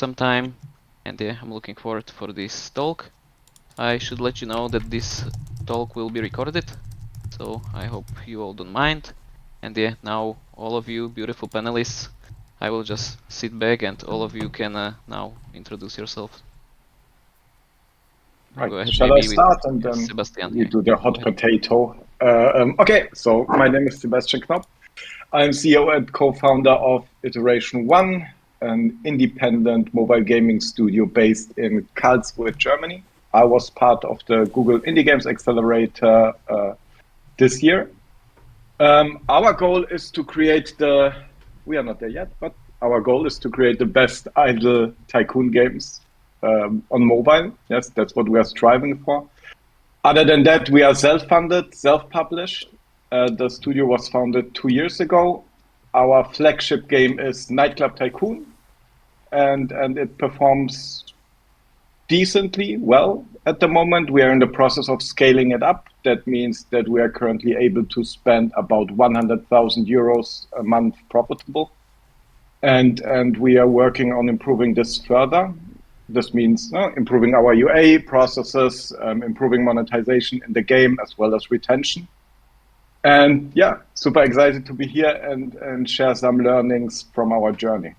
some time, and I'm looking forward for this talk. I should let you know that this talk will be recorded, so I hope you all don't mind. And now all of you beautiful panelists, I will just sit back and all of you can now introduce yourself. Right. Go ahead, Shall I maybe with start and then Sebastian we here. do the hot potato? Okay, so my name is Sebastian Knopp. I'm CEO and co-founder of Iteration One, an independent mobile gaming studio based in Karlsruhe, Germany. I was part of the Google Indie Games Accelerator this year. Our goal is to create we are not there yet, but our goal is to create the best idle tycoon games on mobile. Yes, that's what we are striving for. Other than that, we are self-funded, self-published. The studio was founded 2 years ago. Our flagship game is Nightclub Tycoon, and it performs decently well at the moment. We are in the process of scaling it up. That means that we are currently able to spend about 100,000 euros a month profitable. And we are working on improving this further. This means improving our UA processes, improving monetization in the game, as well as retention. And yeah, super excited to be here and share some learnings from our journey.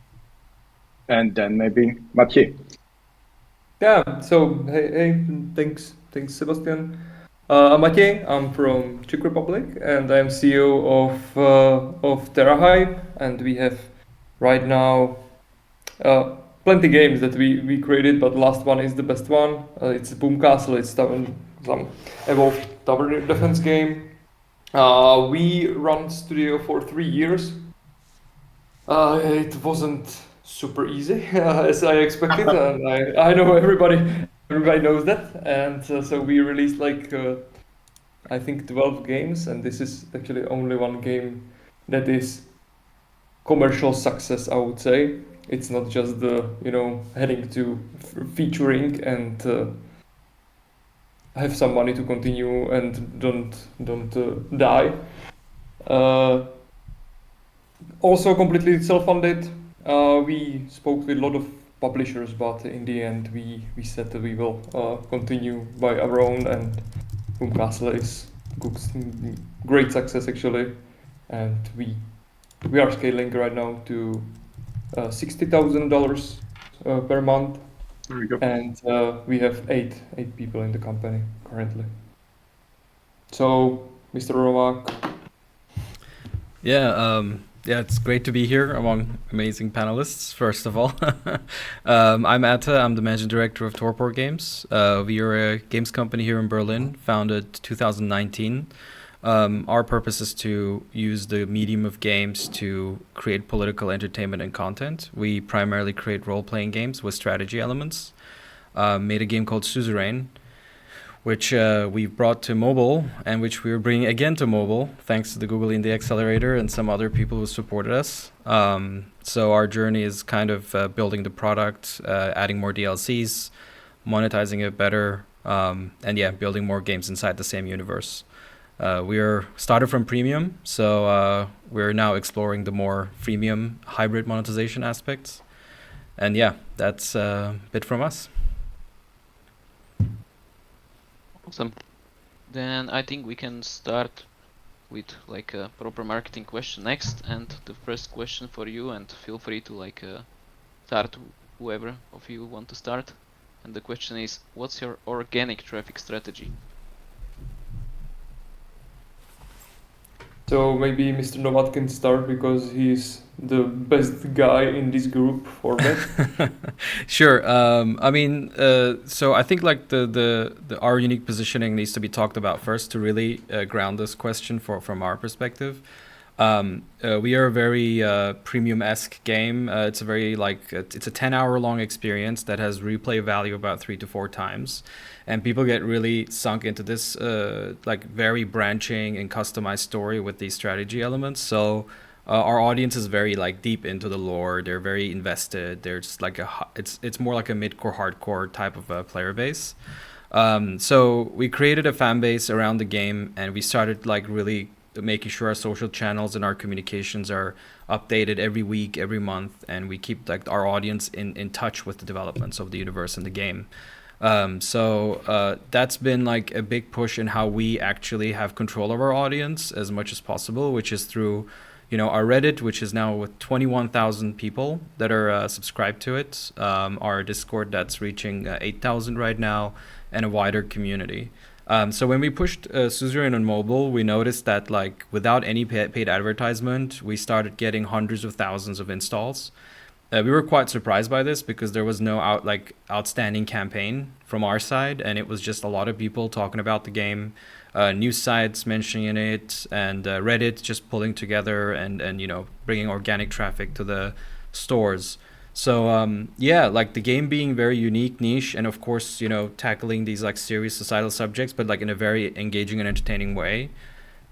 And then maybe Mathieu. Yeah, so hey, thanks, Sebastian. I'm Maciej. I'm from Czech Republic, and I'm CEO of TerraHype, and we have right now plenty games that we created, but the last one is the best one. It's Boom Castle. It's some evolved tower defense game. We run studio for 3 years. It wasn't super easy as I expected, and I know everybody knows that. And so we released like I think 12 games, and this is actually only one game that is commercial success, I would say. It's not just the heading to featuring and have some money to continue and don't die. Also completely self-funded. We spoke with a lot of publishers, but in the end we said that we will continue by our own, and Boom Castle is great success actually, and we are scaling right now to $60,000 per month. Very good. And we have eight people in the company currently. So, Mr. Romak. Yeah, it's great to be here among amazing panelists, first of all. I'm Atta, I'm the managing director of Torpor Games. We are a games company here in Berlin, founded 2019. Our purpose is to use the medium of games to create political entertainment and content. We primarily create role-playing games with strategy elements. Made a game called Suzerain, which we've brought to mobile and which we're bringing again to mobile, thanks to the Google Indie Accelerator and some other people who supported us. So our journey is kind of building the product, adding more DLCs, monetizing it better, and yeah, building more games inside the same universe. We are started from premium, so we're now exploring the more freemium hybrid monetization aspects. And yeah, that's a bit from us. Awesome. Then I think we can start with like a proper marketing question next, and the first question for you, and feel free to like start whoever of you want to start. And the question is, what's your organic traffic strategy? So maybe Mr. Novat can start because he's the best guy in this group for that. Sure. I mean, so I think like our unique positioning needs to be talked about first to really ground this question from our perspective. We are a very premium-esque game. It's a very it's a 10-hour long experience that has replay value about 3 to 4 times, and people get really sunk into this like very branching and customized story with these strategy elements. So our audience is very like deep into the lore. They're very invested. They're just like it's more like a mid-core hardcore type of player base. So we created a fan base around the game, and we started like really making sure our social channels and our communications are updated every week, every month, and we keep like our audience in touch with the developments of the universe and the game. So that's been like a big push in how we actually have control of our audience as much as possible, which is through, our Reddit, which is now with 21,000 people that are subscribed to it, our Discord that's reaching 8,000 right now, and a wider community. So when we pushed Suzerain on mobile, we noticed that like without any paid advertisement, we started getting hundreds of thousands of installs. We were quite surprised by this because there was no outstanding campaign from our side, and it was just a lot of people talking about the game, news sites mentioning it, and Reddit just pulling together and bringing organic traffic to the stores. So like the game being very unique, niche, and of course tackling these like serious societal subjects, but like in a very engaging and entertaining way,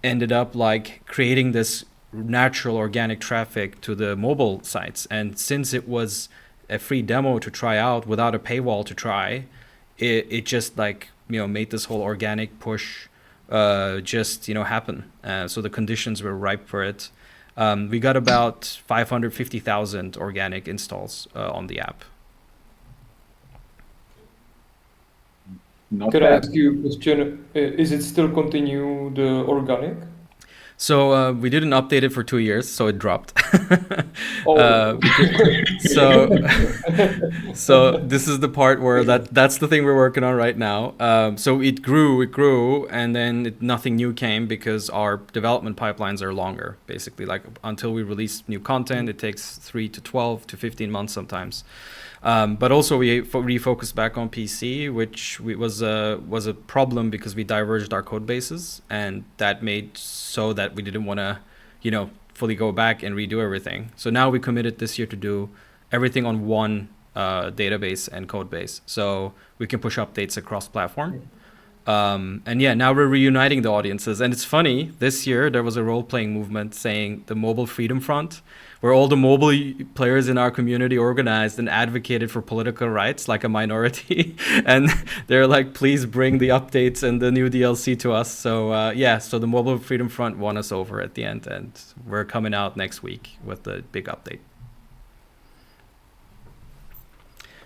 ended up like creating this natural organic traffic to the mobile sites. And since it was a free demo to try out without a paywall to try, it just like made this whole organic push happen. So the conditions were ripe for it. We got about 550,000 organic installs on the app. Not Could I bad. ask you a question? Is it still continue the organic? So we didn't update it for 2 years, so it dropped. Oh. So this is the part where that's the thing we're working on right now. So it grew, and then nothing new came because our development pipelines are longer. Basically, like until we release new content, it takes 3 to 12 to 15 months sometimes. But also we refocused back on PC, which was a problem because we diverged our code bases, and that made so that we didn't want to, fully go back and redo everything. So now we committed this year to do everything on one database and code base, so we can push updates across platform. And yeah, now we're reuniting the audiences. And it's funny, this year there was a role-playing movement saying the Mobile Freedom Front, where all the mobile players in our community organized and advocated for political rights like a minority. And they're like, please bring the updates and the new DLC to us. So so the Mobile Freedom Front won us over at the end, and we're coming out next week with the big update.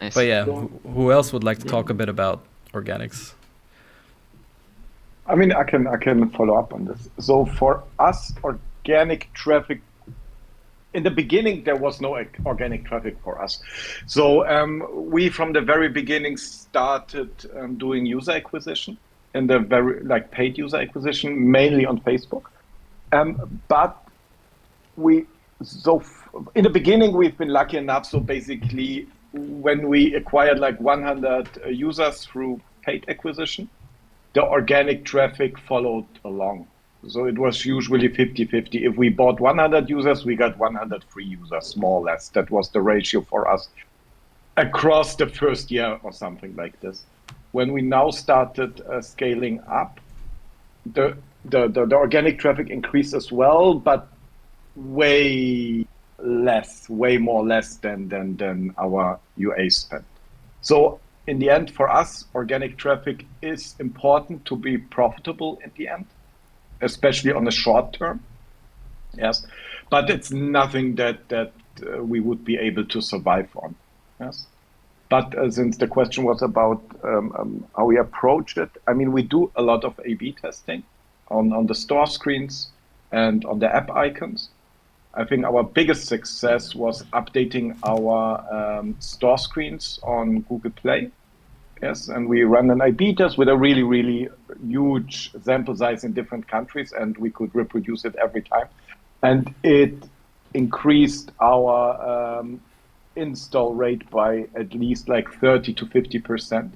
Nice. But yeah, who else would like to talk a bit about organics? I mean, I can follow up on this. So for us, organic traffic, in the beginning, there was no organic traffic for us. So we, from the very beginning, started doing user acquisition, and the very paid user acquisition, mainly on Facebook. But in the beginning, we've been lucky enough. So basically, when we acquired 100 users through paid acquisition, the organic traffic followed along. So it was usually 50-50. If we bought 100 users, we got 100 free users, more or less. That was the ratio for us across the first year or something like this. When we now started scaling up, the organic traffic increased as well, but way more less than our UA spend. So in the end, for us, organic traffic is important to be profitable in the end, especially on the short term. Yes, but it's nothing that we would be able to survive on. Yes, but since the question was about how we approach it, I mean, we do a lot of A/B testing on the store screens and on the app icons. I think our biggest success was updating our store screens on Google Play. Yes, and we ran an A/B test with a really, really huge sample size in different countries, and we could reproduce it every time. And it increased our install rate by at least 30 to 50%.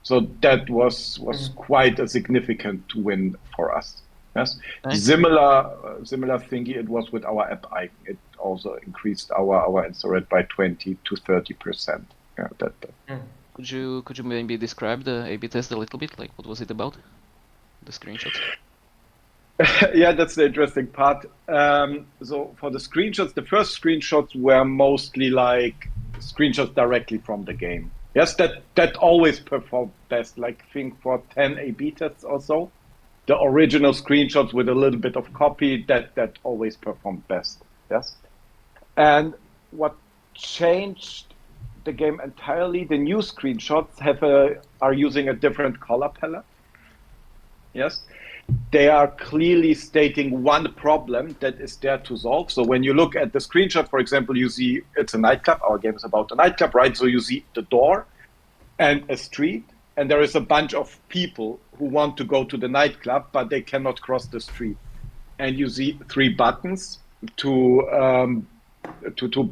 So that was quite a significant win for us. Yes, Nice. similar thingy it was with our app icon. It also increased our install rate by 20 to 30%. Yeah, Could you maybe describe the A/B test a little bit? Like, what was it about? The screenshots. Yeah, that's the interesting part. So for the screenshots, the first screenshots were mostly screenshots directly from the game. Yes, that always performed best. I think for 10 A/B tests or so, the original screenshots with a little bit of copy that always performed best. Yes. And what changed the game entirely, the new screenshots are using a different color palette. Yes. They are clearly stating one problem that is there to solve. So when you look at the screenshot, for example, you see it's a nightclub. Our game is about a nightclub, right? So you see the door and a street, and there is a bunch of people who want to go to the nightclub, but they cannot cross the street. And you see 3 buttons to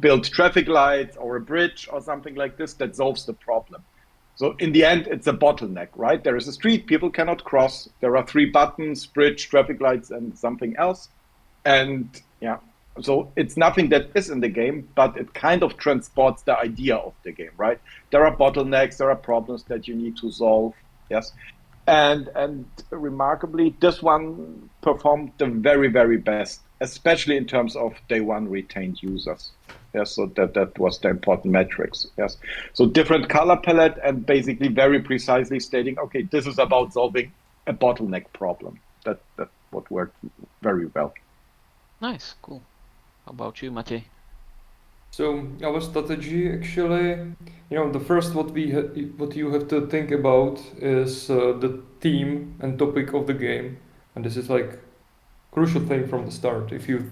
build traffic lights or a bridge or something like this that solves the problem. So in the end, it's a bottleneck, right? There is a street, people cannot cross. There are 3 buttons, bridge, traffic lights, and something else. And yeah, so it's nothing that is in the game, but it kind of transports the idea of the game, right? There are bottlenecks, there are problems that you need to solve, yes. And remarkably, this one performed the very, very best, especially in terms of day one retained users. Yes, so that was the important metrics. Yes, so different color palette and basically very precisely stating, okay, this is about solving a bottleneck problem. That what worked very well. Nice, cool. How about you, Matej? So our strategy actually, the first what you have to think about is the theme and topic of the game, and this is like crucial thing from the start. If you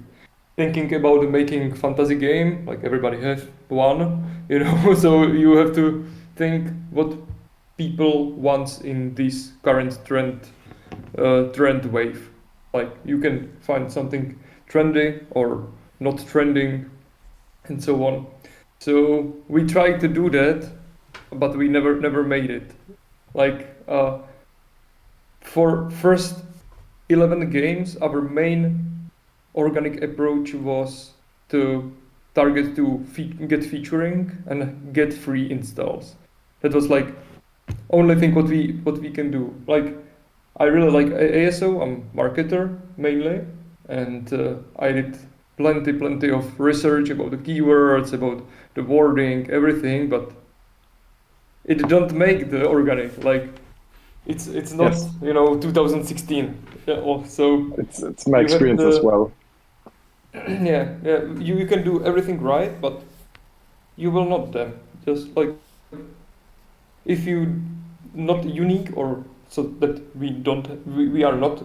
thinking about making fantasy game, like everybody has one, so you have to think what people want in this current trend wave. Like you can find something trendy or not trending, and so on. So we tried to do that, but we never made it. Like for first 11 games, our main organic approach was to target to get featuring and get free installs. That was like only thing what we can do. Like I really like ASO. I'm marketer mainly, and I did plenty of research about the keywords, about the wording, everything, but it don't make the organic. Like it's not, Yes. 2016. Yeah, so It's my you have experience as the- well. yeah, you can do everything right, but you will not then. Just like if you not unique, or so that we are not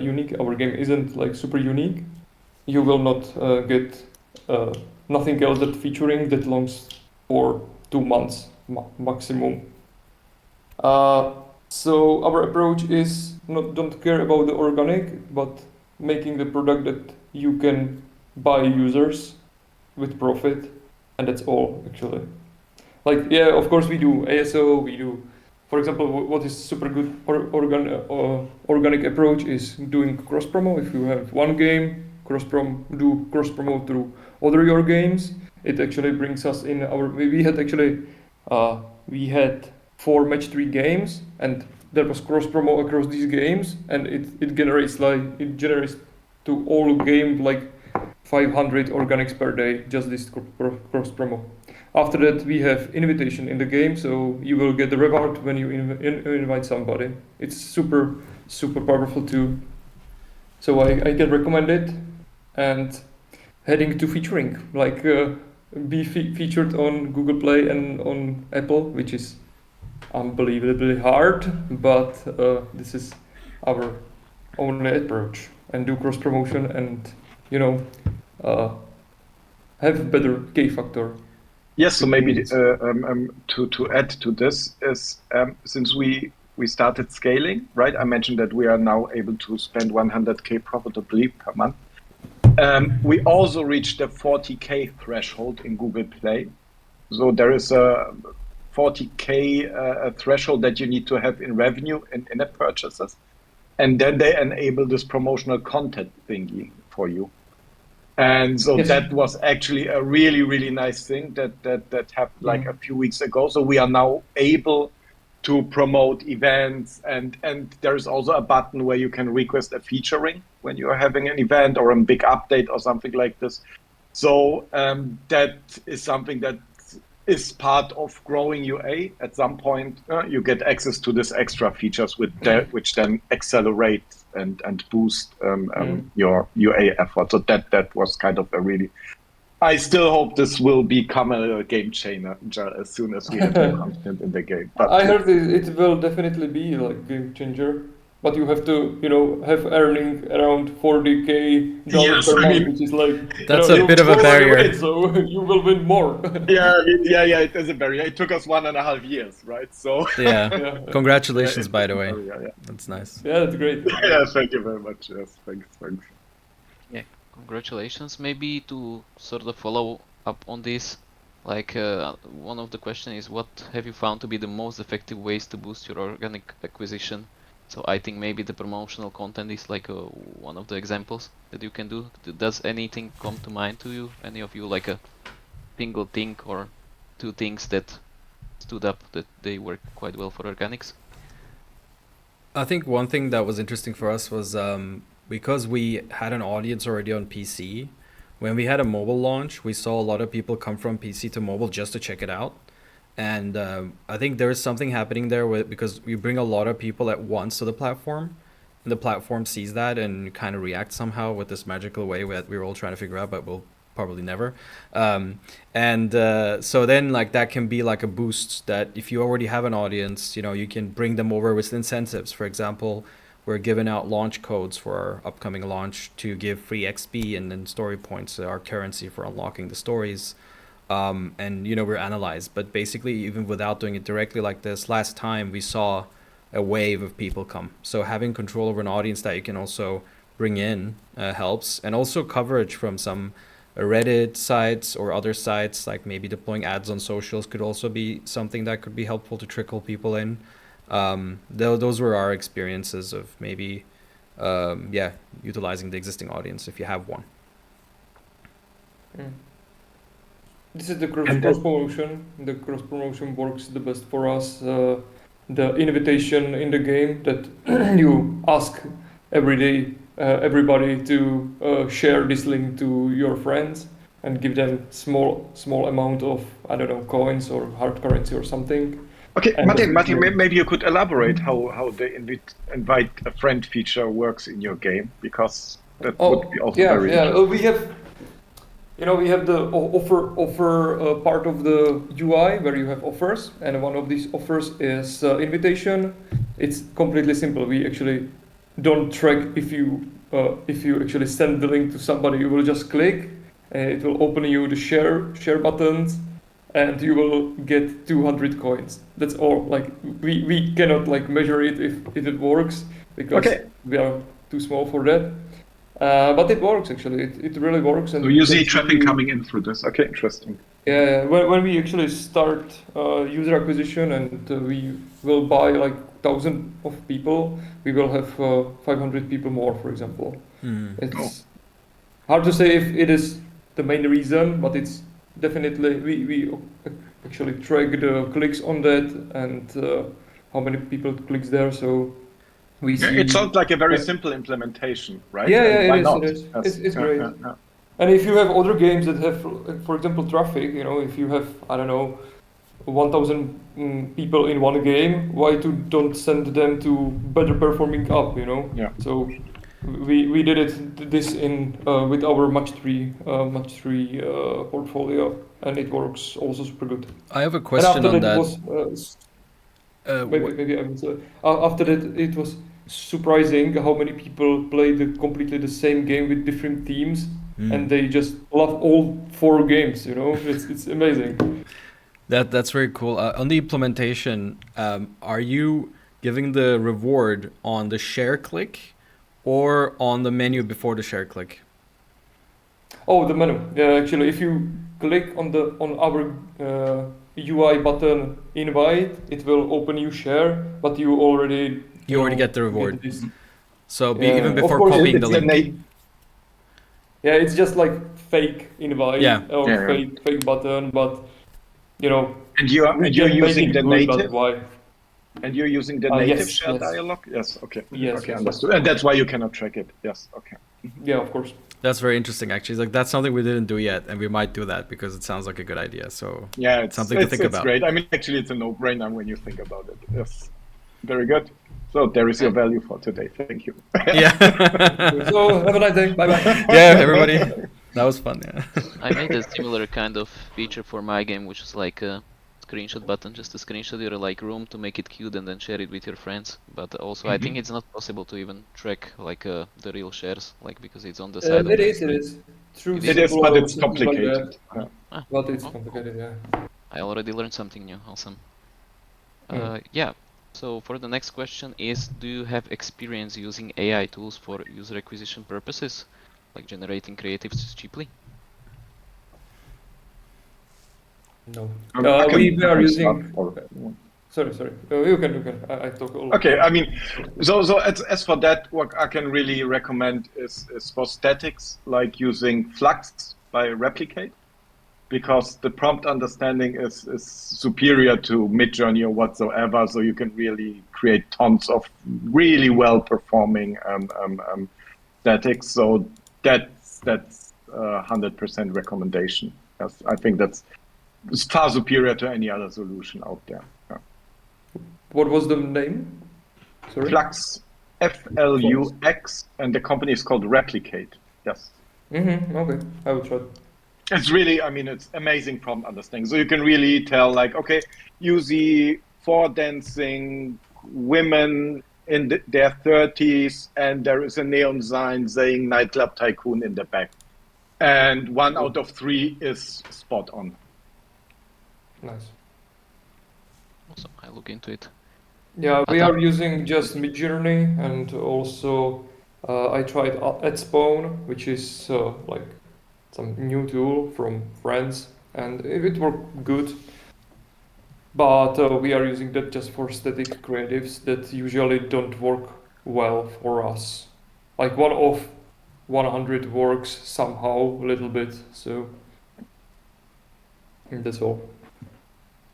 unique, our game isn't like super unique, you will not get nothing else that featuring that longs for 2 months maximum. So our approach is don't care about the organic, but making the product that you can buy users with profit, and that's all actually. Like yeah, of course we do ASO, we do, for example, what is super good organic approach is doing cross promo. If you have one game, do cross promo through other your games. It actually brings us in we had 4 match 3 games, and there was cross promo across these games, and it generates to all game like 500 organics per day, just this cross promo. After that, we have invitation in the game, so you will get the reward when you invite somebody. It's super powerful too. So I can recommend it. And heading to featuring, like be featured on Google Play and on Apple, which is unbelievably hard, but this is our only approach, and do cross promotion and have better K factor. Yes, so maybe to add to this is since we started scaling, right? I mentioned that we are now able to spend 100K profitably per month. We also reached the 40K threshold in Google Play. So there is a 40K threshold that you need to have in revenue in in-app purchases. And then they enable this promotional content thingy for you. And so Yes. that was actually a really, really nice thing that happened like a few weeks ago. So we are now able to promote events, and there's also a button where you can request a featuring when you are having an event or a big update or something like this. So that is something that is part of growing UA. At some point, you get access to these extra features which then accelerate and boost your UA effort. So that was kind of a really. I still hope this will become a game changer as soon as we have new content in the game. But I heard it will definitely be like game changer, but you have to, have earning around $40K Yes, per I month, mean- which is like That's a you bit of a already barrier. win, so you will win more. yeah, it is a barrier. It took us 1.5 years, right? So Yeah. Yeah. Congratulations, it by is the a way. barrier, yeah. That's nice. Yeah, that's great. Yeah, thank you very much. Yes, thanks. Congratulations. Maybe to sort of follow up on this, like one of the question is, what have you found to be the most effective ways to boost your organic acquisition? So I think maybe the promotional content is like one of the examples that you can do. Does anything come to mind to you? Any of you, like a single thing or two things that stood up that they work quite well for organics? I think one thing that was interesting for us was because we had an audience already on PC, when we had a mobile launch, we saw a lot of people come from PC to mobile just to check it out. And I think there is something happening there because we bring a lot of people at once to the platform. And the platform sees that and kind of reacts somehow with this magical way that we're all trying to figure out, but we'll probably never. So then like that can be like a boost that if you already have an audience, you can bring them over with incentives. For example, we're giving out launch codes for our upcoming launch to give free XP and then story points, our currency for unlocking the stories. And we're analyzed, but basically even without doing it directly like this, last time we saw a wave of people come. So having control over an audience that you can also bring in helps, and also coverage from some Reddit sites or other sites, like maybe deploying ads on socials could also be something that could be helpful to trickle people in. Those were our experiences of maybe utilizing the existing audience if you have one. This is the cross promotion. The cross promotion works the best for us. The invitation in the game that you ask every day everybody to share this link to your friends and give them small amount of, I don't know, coins or hard currency or something. Okay, And Martin, definitely- maybe you could elaborate how the invite a friend feature works in your game, because that would be also very interesting. We have the offer part of the UI where you have offers, and one of these offers is invitation. It's completely simple. We actually don't track if you actually send the link to somebody. You will just click, it will open you the share buttons, and you will get 200 coins. That's all. Like we cannot like measure it if it works because we are too small for that. But it works actually. It really works. And So you see traffic coming in through this. Okay, interesting. Yeah, when we actually start user acquisition and we will buy like 1,000 of people, we will have 500 people more, for example. It's hard to say if it is the main reason, but it's definitely we actually track the clicks on that and how many people clicks there. So we see. It sounds like a very simple implementation, right? Yeah, And why it not? is. Yes. It's Yeah, great. yeah. And if you have other games that have, for example, traffic, if you have, I don't know, 1,000 people in one game, why don't send them to better performing app, Yeah. So we did this in with our Match 3 portfolio, and it works also super good. I have a And question after on that, that. it was maybe I would say after that it was surprising how many people play completely the same game with different teams. And they just love all 4 games, it's amazing. That's very cool. On the implementation, are you giving the reward on the share click or on the menu before the share click? Oh, the menu. Yeah, actually, if you click on our UI button invite, it will open you share, but you already get the reward. this. So Yeah, even of before course, copying it's the the link. Yeah, it's just like fake invite or Yeah. fake button, but And you're we can make using it the good, but native. why? And you're using the Yes, native share yes. dialogue. Yes. Okay. Yes, Okay. yes, Understood. And that's why you cannot track it. Yes. Okay. Yeah, of course. That's very interesting, actually. Like that's something we didn't do yet, and we might do that because it sounds like a good idea. So Yeah, it's something to think it's about. great. I mean, actually, it's a no-brainer when you think about it. Yes. Very good. So there is your value for today. Thank you. Yeah. So have a nice day. Bye bye. Yeah, everybody. That was fun. Yeah. I made a similar kind of feature for my game, which is like a screenshot button, just to screenshot your like room to make it cute and then share it with your friends. But also, I think it's not possible to even track like the real shares, like because it's on the side. It is. Through It It is, but it's simple like complicated. that. Yeah. But it's Oh, complicated, yeah. I already learned something new. Awesome. Mm. Yeah. So for the next question is, do you have experience using AI tools for user acquisition purposes, like generating creatives cheaply? No. I can- We are I can using. start or- Sorry. You can. I talk a lot. Okay, I mean, so as for that, what I can really recommend is for statics, like using Flux by Replicate, because the prompt understanding is superior to Midjourney or whatsoever. So you can really create tons of really well performing statics. So that's 100% recommendation. Yes, I think it's far superior to any other solution out there. Yeah. What was the name? Sorry. Flux, Flux, and the company is called Replicate. Yes. Okay, I will try. It's really, I mean, it's amazing prompt understanding. So you can really tell, like, okay, you see 4 dancing women in their 30s, and there is a neon sign saying nightclub tycoon in the back. And 1 out of 3 is spot on. Nice. Awesome. I look into it. Yeah, we are using just Midjourney, and also I tried AdSpawn, which is like some new tool from France, and it worked good. But we are using that just for static creatives that usually don't work well for us. Like 1 of 100 works somehow a little bit, so that's all.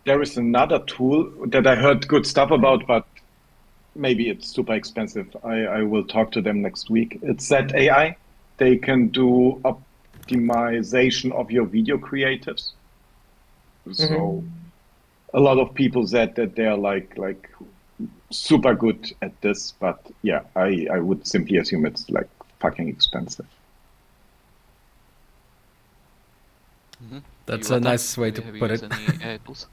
There is another tool that I heard good stuff about, but maybe it's super expensive. I will talk to them next week. It's ZAI. They can do optimization of your video creatives. So a lot of people said that they're like super good at this, but yeah, I would simply assume it's like fucking expensive. That's You, a Atta, nice way to have you put it. used any AI tools?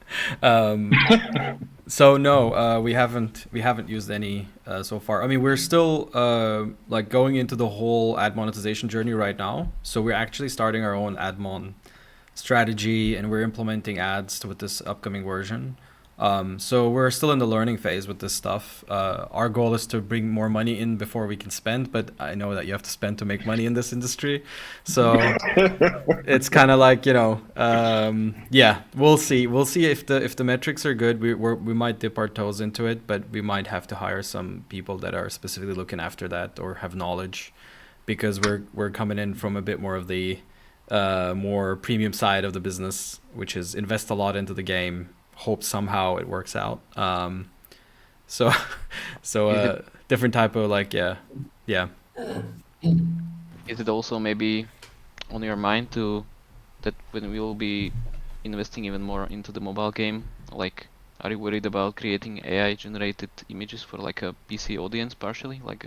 So no, we haven't used any so far. I mean, we're still like going into the whole ad monetization journey right now. So we're actually starting our own ad mon strategy, and we're implementing ads with this upcoming version. So we're still in the learning phase with this stuff. Our goal is to bring more money in before we can spend, but I know that you have to spend to make money in this industry. So it's kind of like, yeah, we'll see. We'll see if the metrics are good. We might dip our toes into it, but we might have to hire some people that are specifically looking after that or have knowledge, because we're coming in from a bit more of the more premium side of the business, which is invest a lot into the game, hope somehow it works out. So different type of like, yeah. Is it also maybe on your mind that when we will be investing even more into the mobile game, like, are you worried about creating AI generated images for like a PC audience partially? Like,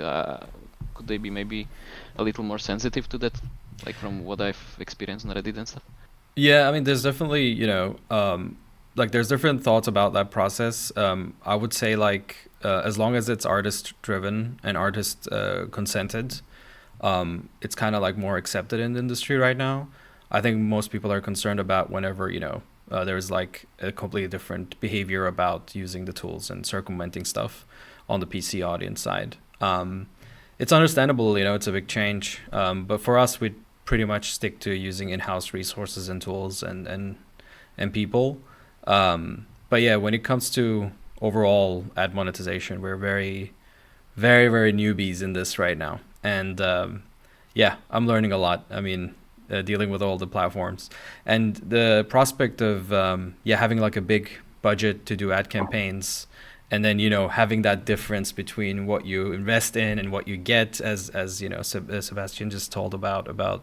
could they be maybe a little more sensitive to that? Like from what I've experienced on Reddit and stuff? Yeah, I mean, there's definitely, like there's different thoughts about that process. I would say like as long as it's artist driven and artist consented, it's kind of like more accepted in the industry right now. I think most people are concerned about whenever, there's like a completely different behavior about using the tools and circumventing stuff on the PC audience side. It's understandable, it's a big change. But for us, we pretty much stick to using in-house resources and tools and people. But yeah, when it comes to overall ad monetization, we're very, very, very newbies in this right now. And yeah, I'm learning a lot. I mean, dealing with all the platforms and the prospect of having like a big budget to do ad campaigns, and then having that difference between what you invest in and what you get, as Sebastian just told about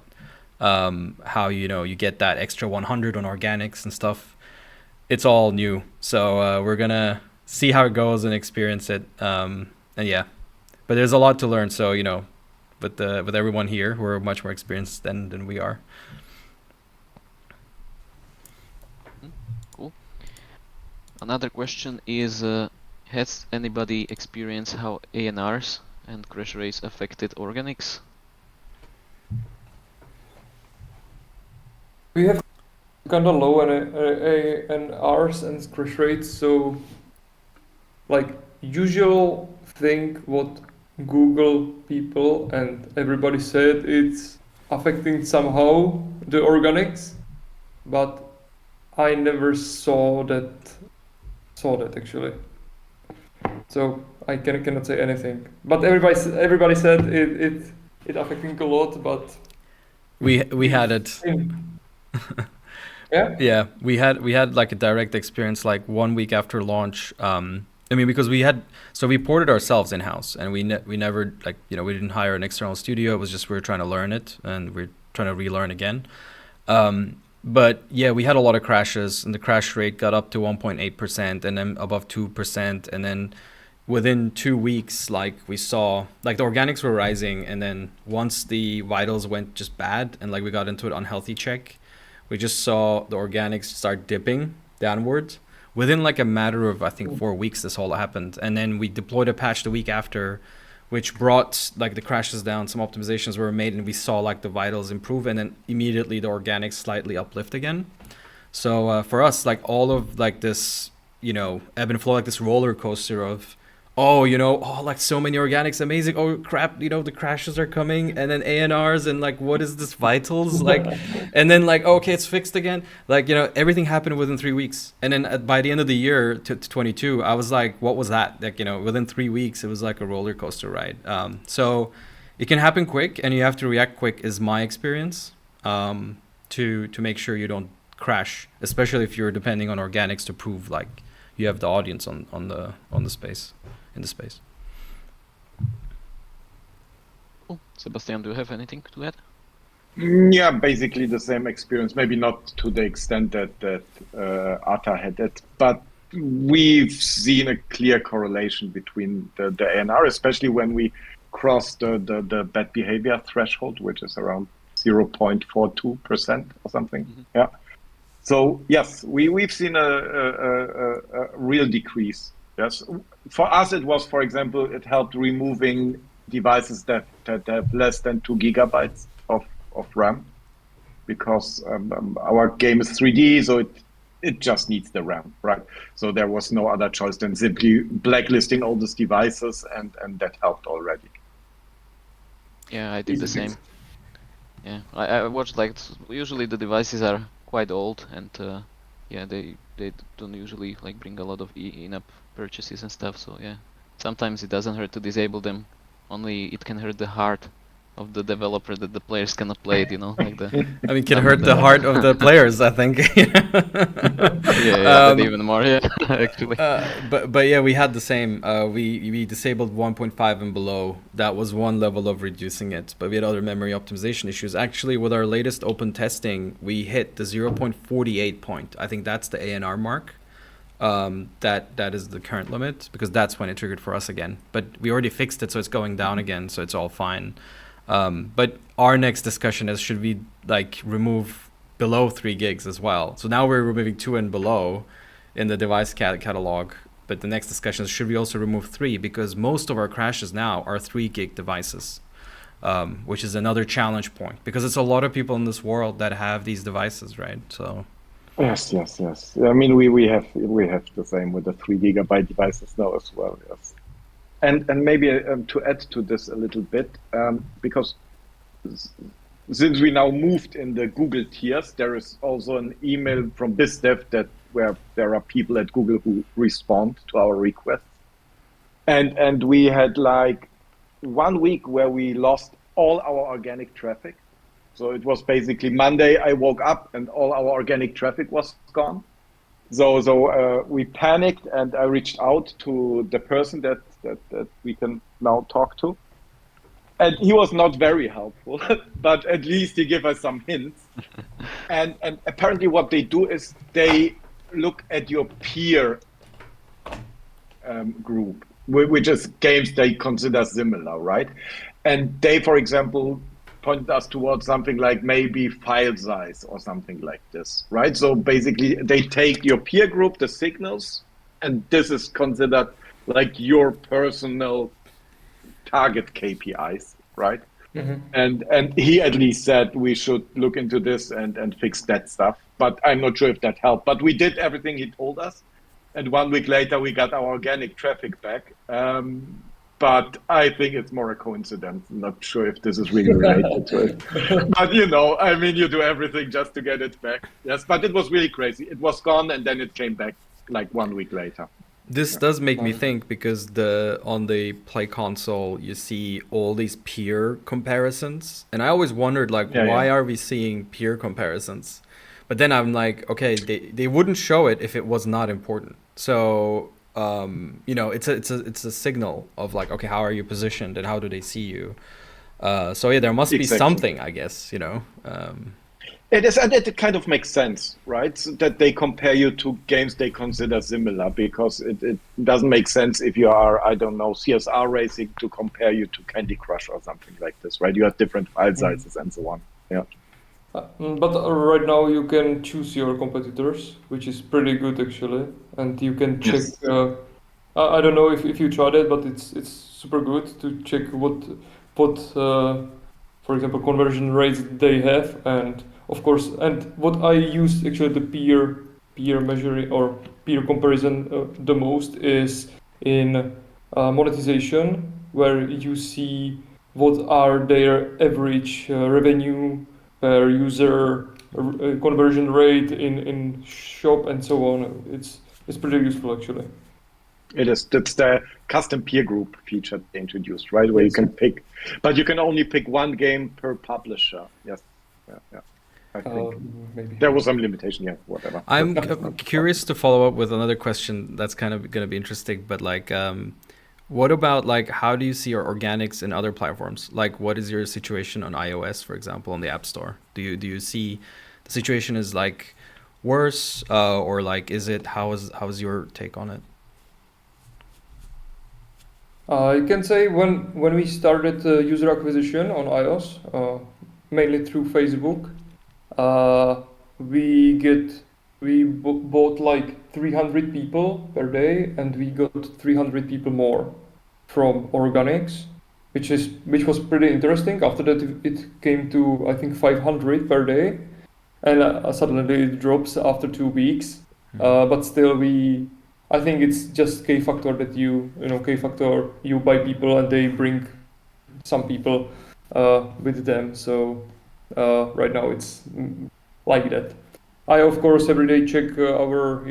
how you get that extra 100 on organics and stuff. It's all new, so we're gonna see how it goes and experience it. yeah, but there's a lot to learn. So you know, with everyone here who are much more experienced than we are. Cool. Another question is, has anybody experienced how ANRs and crash rates affected organics? We have kind of low ANRs and crash rates, so like usual thing what Google people and everybody said it's affecting somehow the organics, but I never saw that actually. So I cannot say anything. But everybody said it affecting a lot, but We had it. yeah. Yeah, we had like a direct experience like 1 week after launch. I mean, because we ported ourselves in house, and we never, like, you know, we didn't hire an external studio. It was just we were trying to learn it, and we're trying to relearn again. But yeah, we had a lot of crashes, and the crash rate got up to 1.8%, and then above 2%, and then within 2 weeks, like, we saw like the organics were rising, and then once the vitals went just bad, and like we got into an unhealthy check, we just saw the organics start dipping downwards. Within like a matter of, I think, 4 weeks, this all happened. And then we deployed a patch the week after, which brought like the crashes down. Some optimizations were made, and we saw like the vitals improve, and then immediately the organics slightly uplift again. So for us, like all of like this, you know, ebb and flow, like this roller coaster of, oh, you know, oh, like so many organics, amazing. Oh crap, you know, the crashes are coming, and then ANRs, and like, what is this vitals like? And then like, okay, it's fixed again. Like, you know, everything happened within 3 weeks. And then by the end of the year to 22, I was like, what was that? Like, you know, within 3 weeks, it was like a roller coaster ride. So it can happen quick, and you have to react quick, is my experience, to make sure you don't crash, especially if you're depending on organics to prove like you have the audience on the space. In the space. Cool. Sebastian, do you have anything to add? Yeah, basically the same experience. Maybe not to the extent that Arta had it, but we've seen a clear correlation between the ANR, especially when we cross the bad behavior threshold, which is around 0.42% or something. Mhm. Yeah. So yes, we've seen a real decrease. Yes, for us it was, for example, it helped removing devices that have less than 2 gigabytes of RAM, because our game is 3D, so it just needs the RAM, right? So there was no other choice than simply blacklisting all these devices, and that helped already. Yeah, I did the same. Yeah, I watched, like, usually the devices are quite old, and yeah, they don't usually like bring a lot of in-app purchases and stuff. So yeah, sometimes it doesn't hurt to disable them. Only it can hurt the heart of the developer that the players cannot play it. You know, like the I mean, can hurt the heart of the players, I think. that even more. Yeah, actually. But yeah, we had the same. We disabled 1.5 and below. That was one level of reducing it. But we had other memory optimization issues. Actually, with our latest open testing, we hit the 0.48 point. I think that's the ANR mark. That is the current limit, because that's when it triggered for us again. But we already fixed it, so it's going down again, so it's all fine. But our next discussion is, should we like remove below 3 gigs as well? So now we're removing 2 and below in the device catalog. But the next discussion is, should we also remove 3? Because most of our crashes now are 3 gig devices, which is another challenge point, because it's a lot of people in this world that have these devices, right? So. Yes. I mean, we have the same with the 3 gigabyte devices now as well. Yes, and maybe to add to this a little bit, because since we now moved in the Google tiers, there is also an email from BizDev where there are people at Google who respond to our requests, and we had like 1 week where we lost all our organic traffic. So it was basically Monday, I woke up and all our organic traffic was gone. So we panicked, and I reached out to the person that we can now talk to. And he was not very helpful, but at least he gave us some hints. And apparently what they do is they look at your peer group. which is games they consider similar, right? And they, for example, pointed us towards something like maybe file size or something like this, right? So basically, they take your peer group, the signals, and this is considered like your personal target KPIs, right? And he at least said we should look into this and fix that stuff. But I'm not sure if that helped. But we did everything he told us, and 1 week later we got our organic traffic back. But I think it's more a coincidence. Not sure if this is really related to it. But I mean, you do everything just to get it back. Yes, but it was really crazy. It was gone and then it came back like 1 week later. This does make me think because on the Play console you see all these peer comparisons, and I always wondered like why are we seeing peer comparisons? But then I'm like, okay, they wouldn't show it if it was not important. So it's a signal of like, okay, how are you positioned and how do they see you? So yeah, there must be something, I guess. It is, and it kind of makes sense, right? So that they compare you to games they consider similar, because it doesn't make sense if you are, I don't know, CSR racing to compare you to Candy Crush or something like this, right? You have different file sizes and so on. Yeah. But right now you can choose your competitors, which is pretty good actually, and you can check. Yes. I don't know if you tried it, but it's super good to check what for example conversion rates they have, and of course, and what I use actually the peer measuring or peer comparison the most is in monetization, where you see what are their average revenue per user, conversion rate in shop and so on. It's pretty useful actually. It is. That's the custom peer group feature they introduced, right? Where you can pick, but you can only pick one game per publisher. Yes. Yeah. I think Maybe there was some limitation. Yeah, whatever. I'm curious to follow up with another question that's kind of going to be interesting, but like, what about like, how do you see your organics in other platforms? Like, what is your situation on iOS, for example, on the App Store? Do you see the situation is like worse, or like, is it, how is your take on it? I can say when we started user acquisition on iOS, mainly through Facebook, we bought like 300 people per day, and we got 300 people more from organics, which was pretty interesting. After that, it came to I think 500 per day, and suddenly it drops after 2 weeks. But still, I think it's just K factor that K factor, you buy people and they bring some people with them. So right now it's like that. I of course every day check our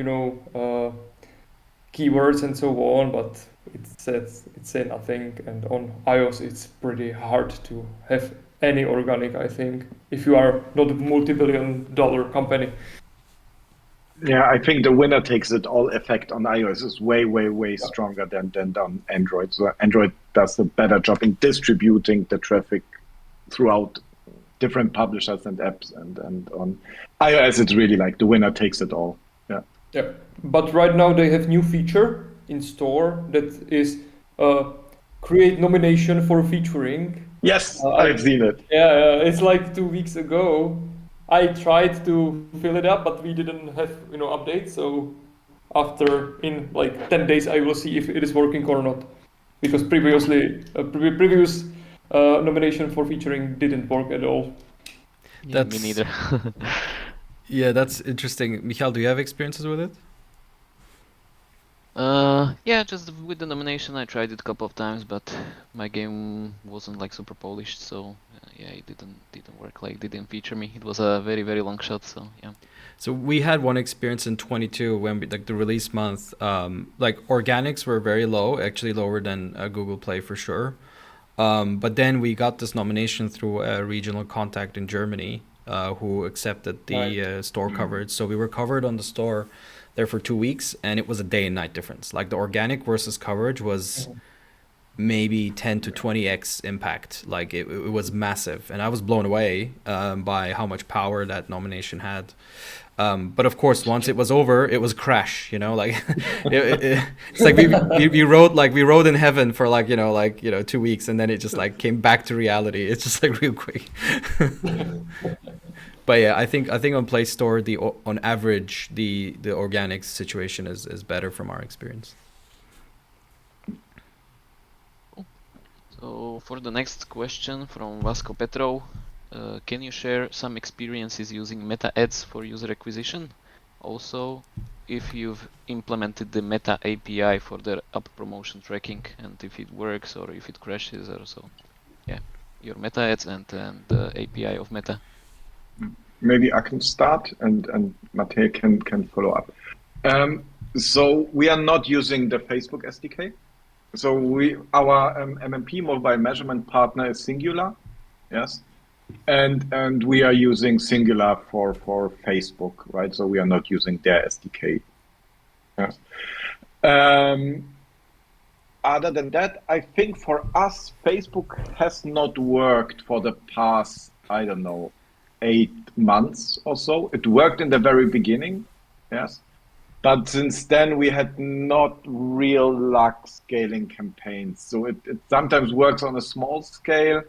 keywords and so on, but it says nothing. And on iOS it's pretty hard to have any organic, I think, if you are not a multi-billion-dollar company. Yeah, I think the winner takes it all effect on iOS is way, way, way stronger than on Android. So Android does a better job in distributing the traffic throughout different publishers and apps, and on iOS it's really like the winner takes it all. Yeah, but right now they have new feature in store that is create nomination for featuring. Yes, I've seen it. Yeah, it's like 2 weeks ago. I tried to fill it up, but we didn't have updates. So after in like 10 days, I will see if it is working or not, because previously previous nomination for featuring didn't work at all. Yeah, me neither. Yeah, that's interesting. Michael, do you have experiences with it? Yeah, just with the nomination I tried it a couple of times, but my game wasn't like super polished, so yeah, it didn't work, like didn't feature me. It was a very, very long shot, so yeah. So we had one experience in 22 when like the release month, like organics were very low, actually lower than Google Play for sure. But then we got this nomination through a regional contact in Germany who accepted the store coverage. So we were covered on the store there for 2 weeks, and it was a day and night difference. Like the organic versus coverage was maybe 10 to 20x impact. Like it was massive, and I was blown away by how much power that nomination had. But of course, once it was over, it was a crash. Like it's like we rode in heaven for 2 weeks, and then it just like came back to reality. It's just like real quick. But yeah, I think on Play Store, on average, the organics situation is better from our experience. So for the next question from Vasco Petrov, can you share some experiences using Meta Ads for user acquisition? Also, if you've implemented the Meta API for their app promotion tracking, and if it works or if it crashes or so. Yeah, your Meta Ads and the API of Meta. Maybe I can start and Matej can follow up. So we are not using the Facebook SDK. So our MMP mobile measurement partner is Singular, yes, and we are using Singular for Facebook, right? So we are not using their SDK. Yes. Other than that, I think for us, Facebook has not worked for the past, I don't know, 8 months or so. It worked in the very beginning, yes. But since then, we had not real luck scaling campaigns. So it sometimes works on a small scale.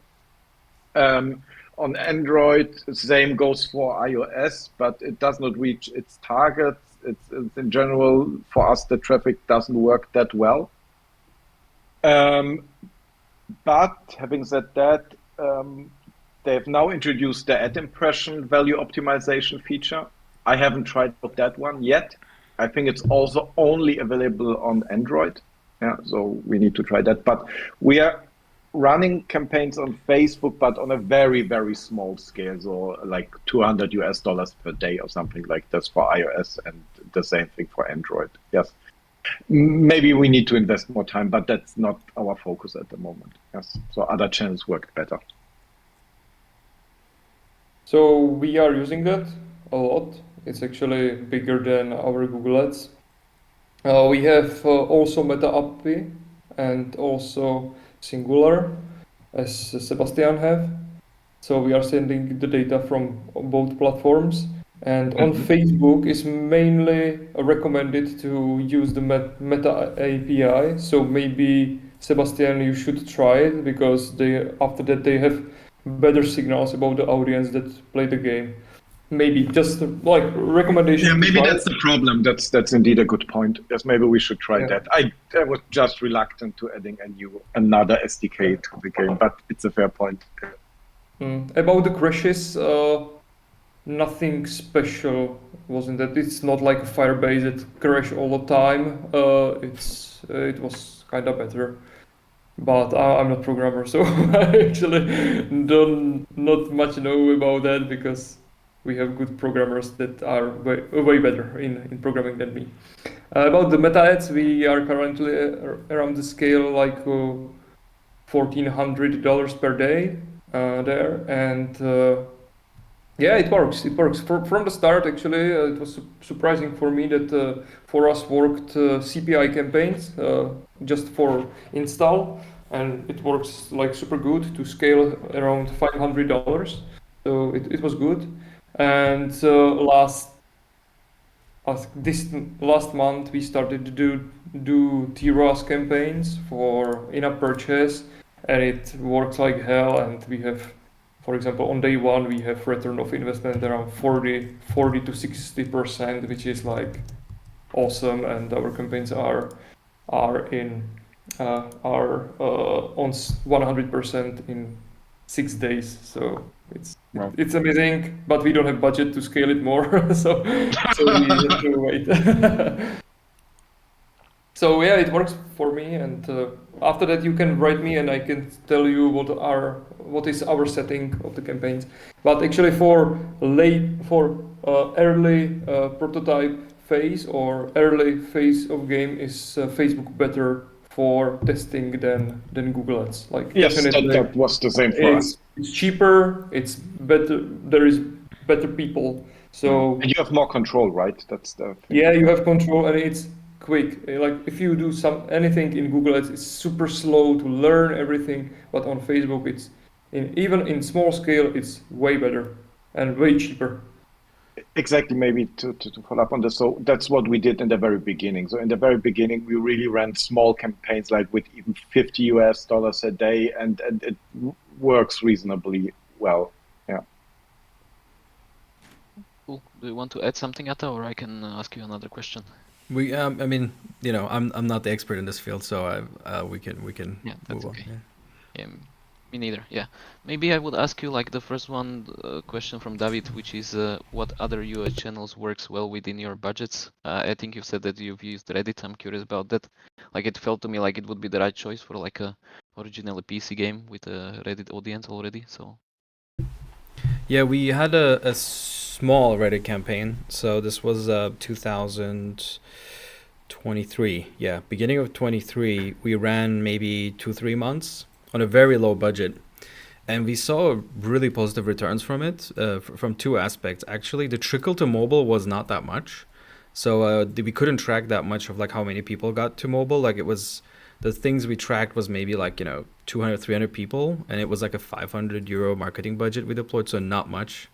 On Android, same goes for iOS, but it does not reach its targets. It's in general, for us, the traffic doesn't work that well. But having said that, they've now introduced the ad impression value optimization feature. I haven't tried out that one yet. I think it's also only available on Android. Yeah, so we need to try that. But we are running campaigns on Facebook, but on a very, very small scale. So like $200 per day or something like this for iOS, and the same thing for Android. Yes. Maybe we need to invest more time, but that's not our focus at the moment. Yes. So other channels worked better. So we are using that a lot. It's actually bigger than our Google Ads. We have also Meta API and also Singular, as Sebastian have. So we are sending the data from both platforms. And on Facebook is mainly recommended to use the Meta API. So maybe Sebastian, you should try it, because after that they have better signals about the audience that play the game. Maybe just like recommendation. Yeah, maybe that's the problem. That's indeed a good point. Yes, maybe we should try that. I was just reluctant to adding another SDK to the game, but it's a fair point. About the crashes, nothing special wasn't that. It's not like a Firebase that crash all the time. It was kind of better. But I'm not programmer, so I actually not much know about that, because we have good programmers that are way better in programming than me. About the Meta Ads, we are currently around the scale like $1,400 per day there, and yeah, it works. It works from the start. Actually, it was surprising for me that for us worked CPI campaigns just for install, and it works like super good to scale around $500. So it was good. And this last month we started to do TROAS campaigns for in-app purchase, and it works like hell. And we have, for example, on day one we have return of investment around 40 to 60%, which is like awesome. And our campaigns are on 100% in 6 days. So it's amazing, but we don't have budget to scale it more, so we have to wait. So yeah, it works for me, and after that you can write me and I can tell you what is our setting of the campaigns. But actually for early prototype phase or early phase of game is Facebook better for testing than Google Ads. Like yes, that was the same for us. It's cheaper. It's better. There is better people. So and you have more control, right? That's the thing. Yeah, you have control, and it's quick. Like if you do anything in Google Ads, it's super slow to learn everything. But on Facebook, it's even in small scale, it's way better and way cheaper. Exactly, maybe to follow up on this. So that's what we did in the very beginning. So in the very beginning, we really ran small campaigns, like with even $50 a day, and it works reasonably well. Yeah. Cool. Do you want to add something, Atta, or I can ask you another question? We, I mean, I'm not the expert in this field, so we can Yeah, that's move on. okay. Yeah. Yeah, me neither. Yeah, maybe I would ask you like the first one question from David, which is what other UA channels works well within your budgets? I think you said that you've used Reddit. I'm curious about that. Like it felt to me like it would be the right choice for like a originally PC game with a Reddit audience already. So Yeah, we had a small Reddit campaign. So this was 2023. Yeah, beginning of 23. We ran maybe 2-3 months on a very low budget. And we saw really positive returns from it, from two aspects. Actually, the trickle to mobile was not that much. So we couldn't track that much of like how many people got to mobile. Like it was, the things we tracked was maybe like, 200, 300 people. And it was like a €500 marketing budget we deployed. So not much.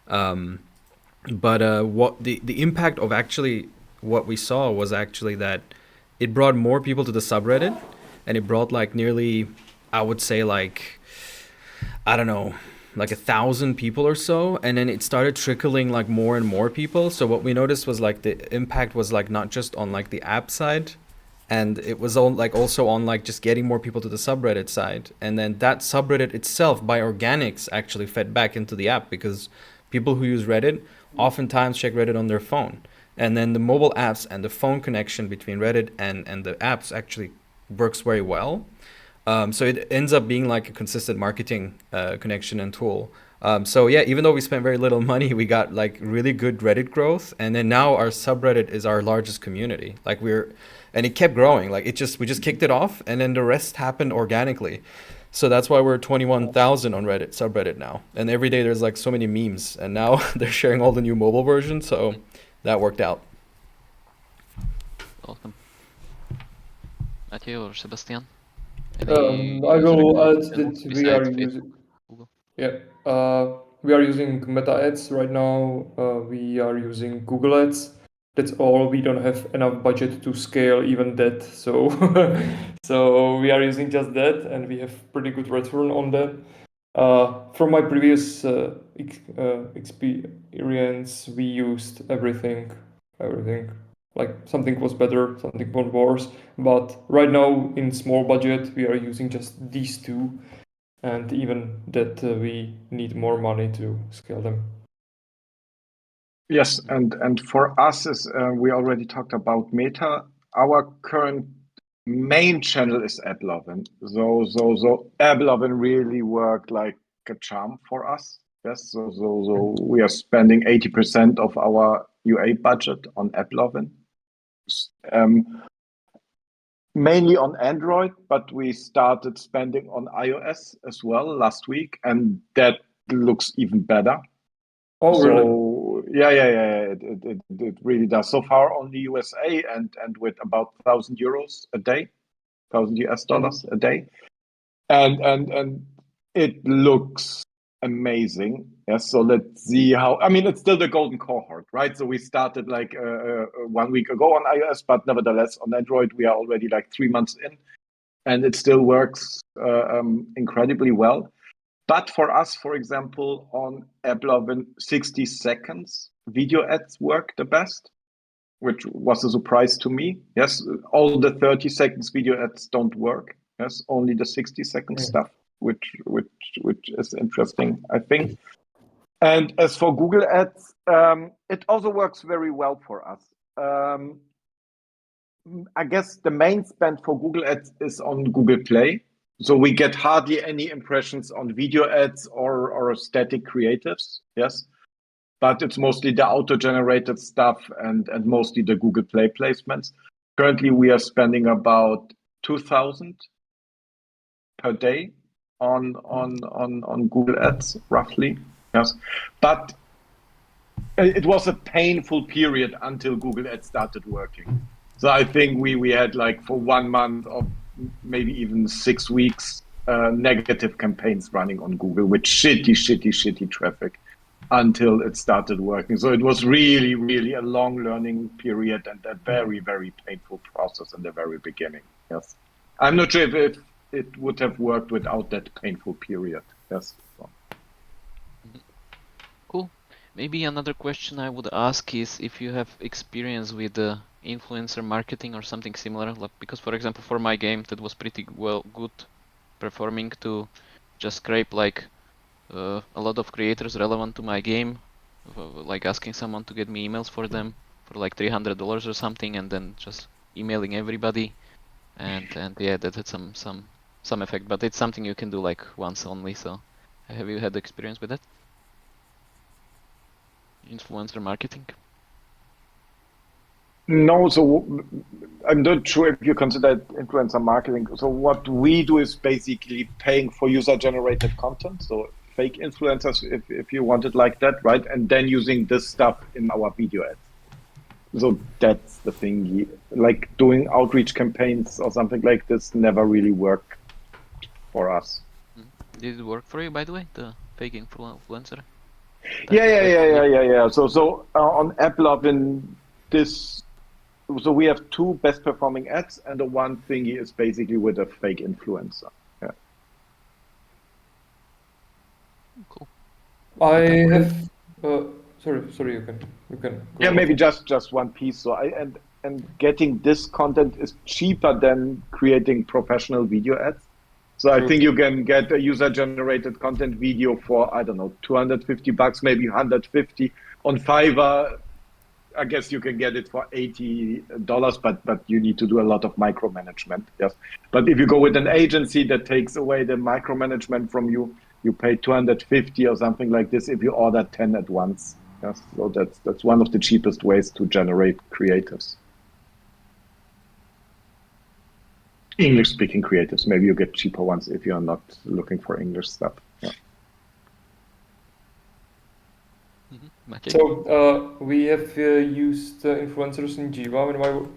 But what the impact of actually what we saw was actually that it brought more people to the subreddit, and it brought like nearly, I would say like, I don't know, like 1,000 people or so, and then it started trickling like more and more people. So what we noticed was like the impact was like not just on like the app side, and it was on like also on like just getting more people to the subreddit side, and then that subreddit itself by organics actually fed back into the app, because people who use Reddit oftentimes check Reddit on their phone, and then the mobile apps and the phone connection between Reddit and the apps actually works very well. So it ends up being like a consistent marketing connection and tool. So yeah, even though we spent very little money, we got like really good Reddit growth, and then now our subreddit is our largest community. Like and it kept growing. Like we just kicked it off, and then the rest happened organically. So that's why we're 21,000 on Reddit subreddit now, and every day there's like so many memes, and now they're sharing all the new mobile versions, so that worked out. awesome. Matthew or Sebastian? I will add that we are besides using. Google? Yeah, we are using Meta Ads right now. We are using Google Ads. That's all. We don't have enough budget to scale even that. So, so we are using just that, and we have pretty good return on that. From my previous experience, we used everything. Like something was better, something was worse. But right now, in small budget, we are using just these two, and even that we need more money to scale them. Yes, and for us, as we already talked about Meta, our current main channel is AppLovin. So AppLovin really worked like a charm for us. Yes, so we are spending 80% of our UA budget on AppLovin. Mainly on Android, but we started spending on iOS as well last week, and that looks even better. Oh, really? So yeah, it really does. So far only USA, and with about €1,000 a day, $1,000 a day, and it looks amazing. Yes, so let's see how. I mean, it's still the golden cohort, right? So we started like 1 week ago on iOS, but nevertheless on Android we are already like 3 months in, and it still works incredibly well. But for us, for example, on AppLovin, 60 seconds video ads work the best, which was a surprise to me. Yes, all the 30 seconds video ads don't work. Yes, only the 60-second stuff, which is interesting, I think. And as for Google Ads, it also works very well for us. I guess the main spend for Google Ads is on Google Play. So we get hardly any impressions on video ads or static creatives. Yes. But it's mostly the auto-generated stuff and mostly the Google Play placements. Currently, we are spending about 2,000 per day on Google Ads, roughly. Yes, but it was a painful period until Google Ads started working. So I think we had like for 1 month or maybe even 6 weeks negative campaigns running on Google with shitty traffic until it started working. So it was really a long learning period and a very painful process in the very beginning. Yes, I'm not sure if it would have worked without that painful period. Yes. So. Cool. Maybe another question I would ask is if you have experience with influencer marketing or something similar. Because, for example, for my game, that was pretty good performing to just scrape like a lot of creators relevant to my game, like asking someone to get me emails for them for like $300 or something, and then just emailing everybody, and yeah, that had some effect. But it's something you can do like once only. So, have you had experience with that? Influencer marketing? No, so I'm not sure if you consider it influencer marketing. So what we do is basically paying for user-generated content. So fake influencers, if you want it like that, right? And then using this stuff in our video ads. So that's the thing. Like doing outreach campaigns or something like this never really worked for us. Did it work for you, by the way, the fake influencer? Yeah. So on AppLovin, this. So we have two best performing ads, and the one thingy is basically with a fake influencer. Yeah. Cool. I have. Sorry. You can. Go Yeah, on. maybe just one piece. So and getting this content is cheaper than creating professional video ads. So I think you can get a user-generated content video for, I don't know, $250, maybe 150 on Fiverr. I guess you can get it for $80, but you need to do a lot of micromanagement. Yes, but if you go with an agency that takes away the micromanagement from you, you pay 250 or something like this if you order 10 at once. Yes, so that's one of the cheapest ways to generate creatives. English-speaking creatives. Maybe you get cheaper ones if you're not looking for English stuff. Yeah. Maciej? So we have used influencers in Jiva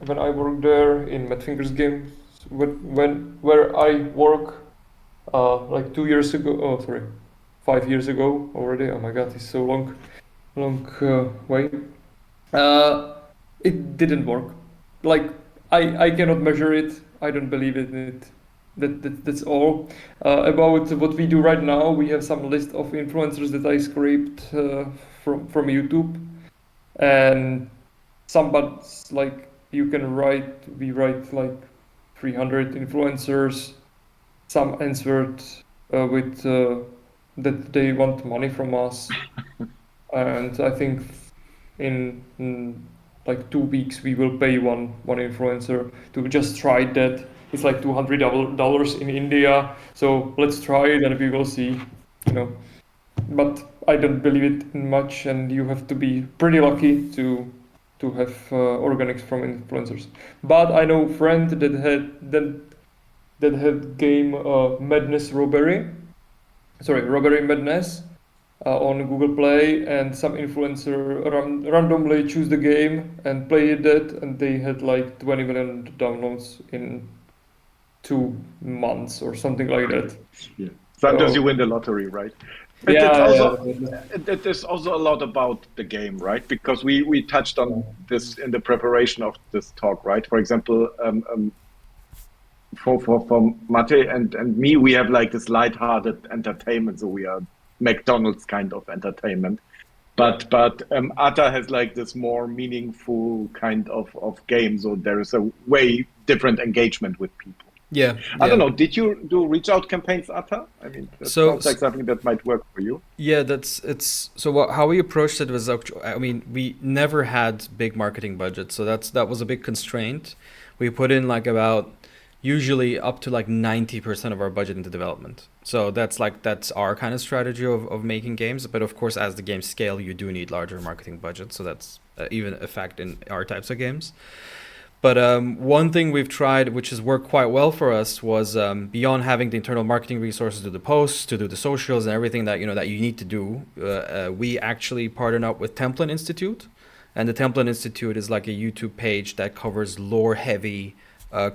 when I worked there in Madfingers Games where I work like 2 years ago. Oh, sorry, 5 years ago already. Oh my God, it's so long way. It didn't work. Like I cannot measure it. I don't believe in it. That's all. About what we do right now, we have some list of influencers that I scraped from YouTube, and some but like we write like 300 influencers. Some answered with that they want money from us, and I think in like 2 weeks we will pay one influencer to just try that. It's like $200 in India, so let's try it and we will see, you know. But I don't believe it much, and you have to be pretty lucky to have organics from influencers. But I know a friend that had game Robbery Madness on Google Play, and some influencer randomly choose the game and played it, and they had like 20 million downloads in 2 months or something like that. Yeah. Sometimes So- you win the lottery, right? But it is also a lot about the game, right? Because we touched on this in the preparation of this talk, right? For example, for Mate and me, we have like this lighthearted entertainment, so we are McDonald's kind of entertainment. But Ata has like this more meaningful kind of game, so there is a way different engagement with people. Yeah. I don't know. Did you do reach out campaigns, Atta? I mean, that sounds like something that might work for you. Yeah, how we approached it was, I mean, we never had big marketing budgets, so that was a big constraint. We put in like about usually up to like 90% of our budget into development. So that's our kind of strategy of making games. But of course, as the games scale, you do need larger marketing budgets. So that's even a fact in our types of games. But one thing we've tried, which has worked quite well for us, was beyond having the internal marketing resources to do the posts, to do the socials, and everything that you need to do. We actually partnered up with Templin Institute, And the Templin Institute is like a YouTube page that covers lore-heavy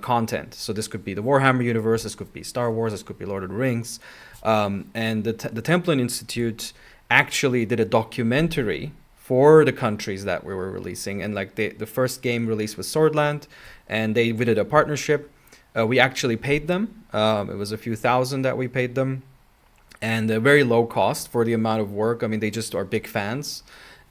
content. So this could be the Warhammer universe, this could be Star Wars, this could be Lord of the Rings. And the Templin Institute actually did a documentary for the countries that we were releasing. And like the first game release was Swordland, and we did a partnership. We actually paid them. It was a few thousand that we paid them, and a very low cost for the amount of work. I mean, they just are big fans.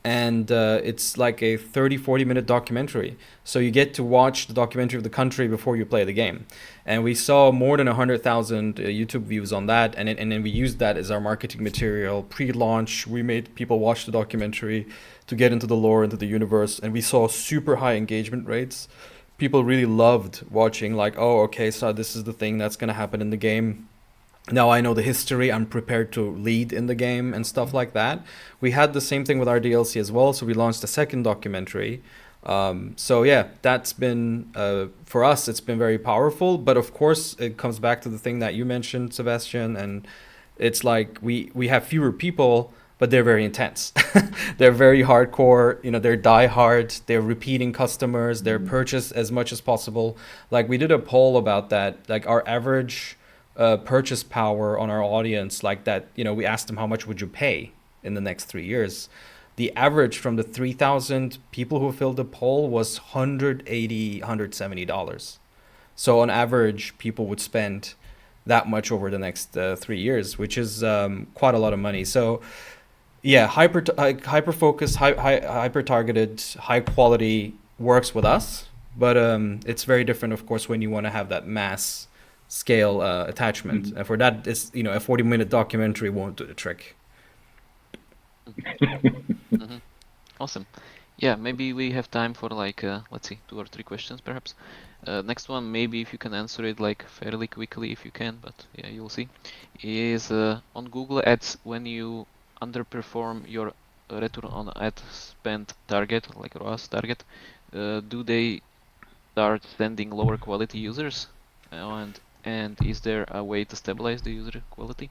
And it's like a 30-40 minute documentary, so you get to watch the documentary of the country before you play the game. And we saw more than 100,000 YouTube views on that, and then we used that as our marketing material pre-launch. We made people watch the documentary to get into the lore, into the universe, and we saw super high engagement rates. People really loved watching, like, oh, okay, so this is the thing that's going to happen in the game. Now I know the history, I'm prepared to lead in the game and stuff like that. We had the same thing with our DLC as well, so we launched a second documentary. So yeah, that's been, for us, it's been very powerful. But of course, it comes back to the thing that you mentioned, Sebastian, and it's like we have fewer people, but they're very intense. They're very hardcore, they're diehard, they're repeating customers, they're purchase as much as possible. Like we did a poll about that, like our average purchase power on our audience, like that, we asked them how much would you pay in the next 3 years. The average from the 3,000 people who filled the poll was $180, $170. So on average, people would spend that much over the next 3 years, which is quite a lot of money. So yeah, hyper focused, hyper targeted, high quality works with us, but it's very different, of course, when you want to have that mass scale attachment. And for that, it's a 40-minute documentary won't do the trick. Awesome. Yeah, maybe we have time for like let's see, 2 or 3 questions perhaps. Next one, maybe if you can answer it like fairly quickly, if you can, but yeah, you'll see. Is on Google Ads, when you underperform your return on ad spend target, like ROAS target, do they start sending lower quality users? And is there a way to stabilize the user quality?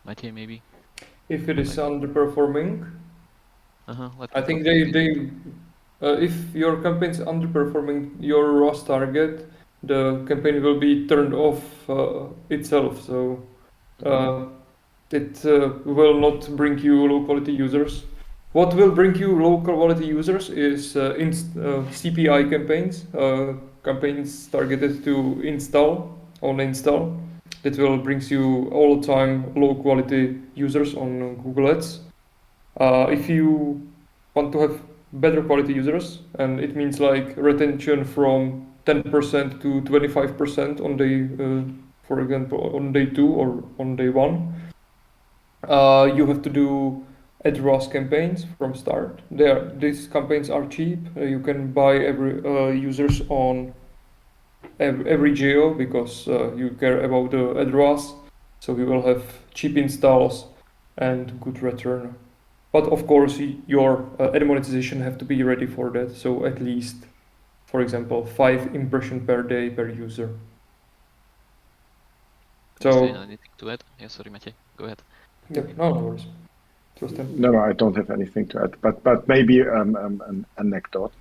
Matej, maybe? If it is underperforming, I think if your campaign is underperforming your ROAS target, the campaign will be turned off itself. So it will not bring you low quality users. What will bring you low quality users is CPI campaigns, campaigns targeted to install. That will brings you all the time low quality users on Google Ads. If you want to have better quality users, and it means like retention from 10% to 25% on day, for example, on day 2 or on day 1, you have to do ad ROAS campaigns from start. These campaigns are cheap. You can buy every users on every geo because you care about the ad ROAS. So we will have cheap installs and good return. But of course, your ad monetization have to be ready for that. So at least, for example, 5 impressions per day per user. So anything to add? Yeah, sorry, Matej, go ahead. Yeah, no worries. No, I don't have anything to add, but maybe an anecdote.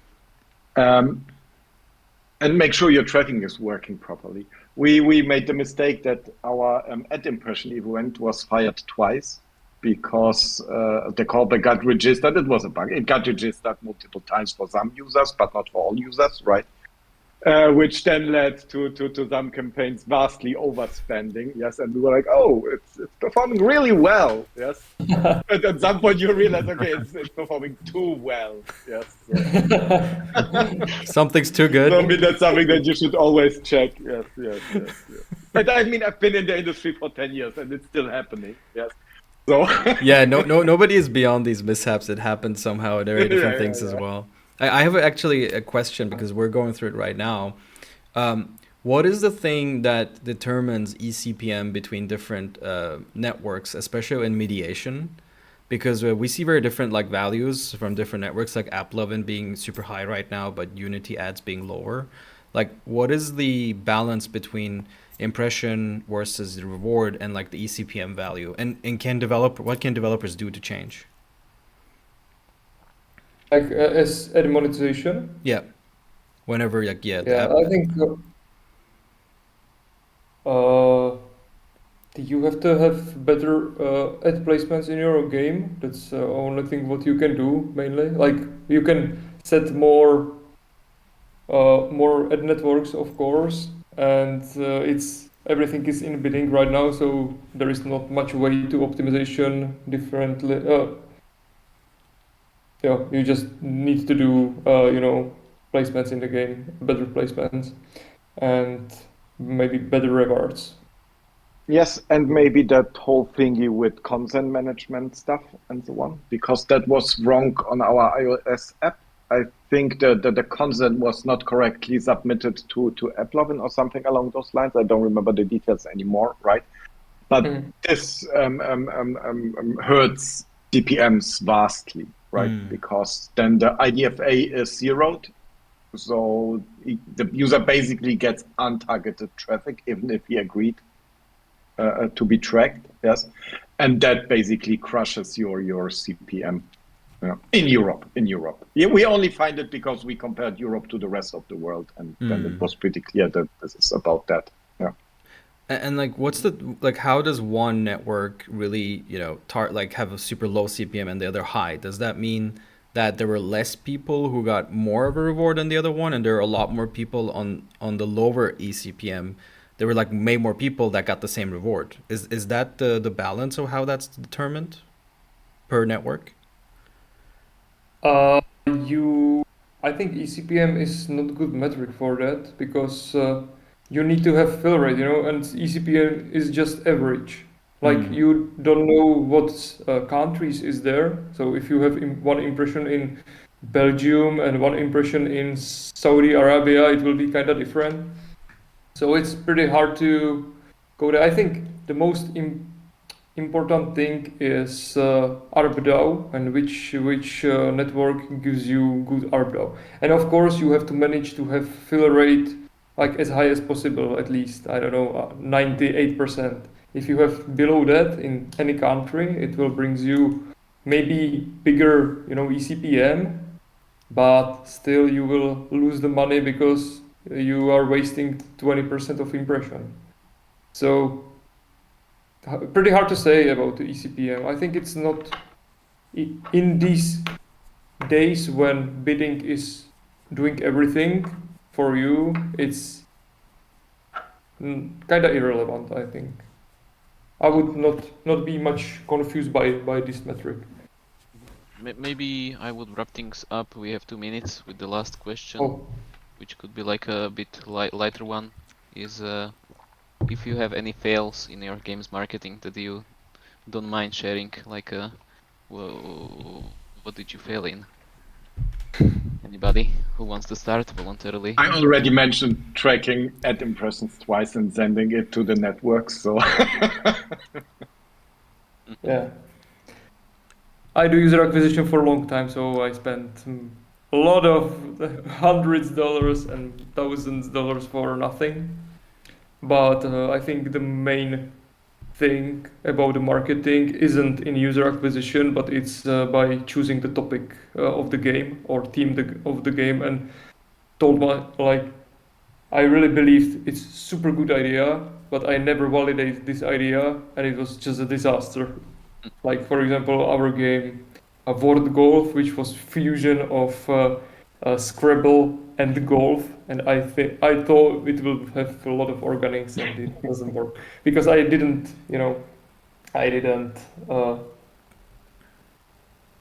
And make sure your tracking is working properly. We made the mistake that our ad impression event was fired twice because the callback got registered. It was a bug. It got registered multiple times for some users, but not for all users, right? Which then led to some campaigns vastly overspending, yes, and we were like, oh, it's performing really well, yes. But at some point you realize, okay, it's performing too well, yes. Something's too good. So, I mean, that's something that you should always check, yes. And I mean, I've been in the industry for 10 years and it's still happening, yes. So yeah, nobody is beyond these mishaps. It happens somehow. There are different things as well. I have actually a question because we're going through it right now. What is the thing that determines eCPM between different networks, especially in mediation? Because we see very different like values from different networks, like AppLovin being super high right now, but Unity ads being lower. Like, what is the balance between impression versus the reward and like the eCPM value? And what can developers do to change? Like as ad monetization. Yeah. Whenever, like, yeah, the Yeah, app. I think uh, you have to have better ad placements in your game. That's the only thing what you can do mainly. Like you can set more ad networks, of course, and it's everything is in bidding right now, so there is not much way to optimization differently. Yeah, you just need to do placements in the game, better placements, and maybe better rewards. Yes, and maybe that whole thingy with consent management stuff and so on, because that was wrong on our iOS app. I think the consent was not correctly submitted to AppLovin or something along those lines. I don't remember the details anymore, right? But Mhm. this hurts DPMs vastly, right? Mm. Because then the IDFA is zeroed, so the user basically gets untargeted traffic, even if he agreed to be tracked. Yes, and that basically crushes your CPM. Yeah. In Europe, yeah, we only find it because we compared Europe to the rest of the world, and then it Mm. was pretty clear that this is about that. Yeah. And like, what's the like? How does one network really, like have a super low CPM and the other high? Does that mean that there were less people who got more of a reward than the other one, and there are a lot more people on the lower eCPM? There were like way more people that got the same reward. Is that the balance of how that's determined per network? Uh, I think eCPM is not a good metric for that because you need to have fill rate, and eCPM is just average. Like Mm. you don't know what countries is there. So if you have one impression in Belgium and one impression in Saudi Arabia, it will be kind of different. So it's pretty hard to go there. I think the most important thing is ARPDAU and which network gives you good ARPDAU. And of course, you have to manage to have fill rate like as high as possible, at least, I don't know, 98%. If you have below that in any country, it will brings you maybe bigger, eCPM, but still you will lose the money because you are wasting 20% of impression. So pretty hard to say about the eCPM. I think it's not in these days when bidding is doing everything for you. It's kind of irrelevant. I think I would not be much confused by this metric. Maybe I would wrap things up. We have 2 minutes with the last question, Oh, which could be like a bit lighter one. Is if you have any fails in your games marketing that you don't mind sharing, like what did you fail in? Anybody who wants to start voluntarily? I already mentioned tracking ad impressions twice and sending it to the network. So yeah. I do user acquisition for a long time, so I spent a lot of hundreds dollars and thousands dollars for nothing. But I think the main thing about the marketing isn't in user acquisition, but it's by choosing the topic of the game or of the game and told my like I really believed it's super good idea, but I never validated this idea and it was just a disaster. Like for example, our game, Word Golf, which was fusion of Scrabble and golf, and I thought it will have a lot of organics, and it doesn't work because I didn't uh,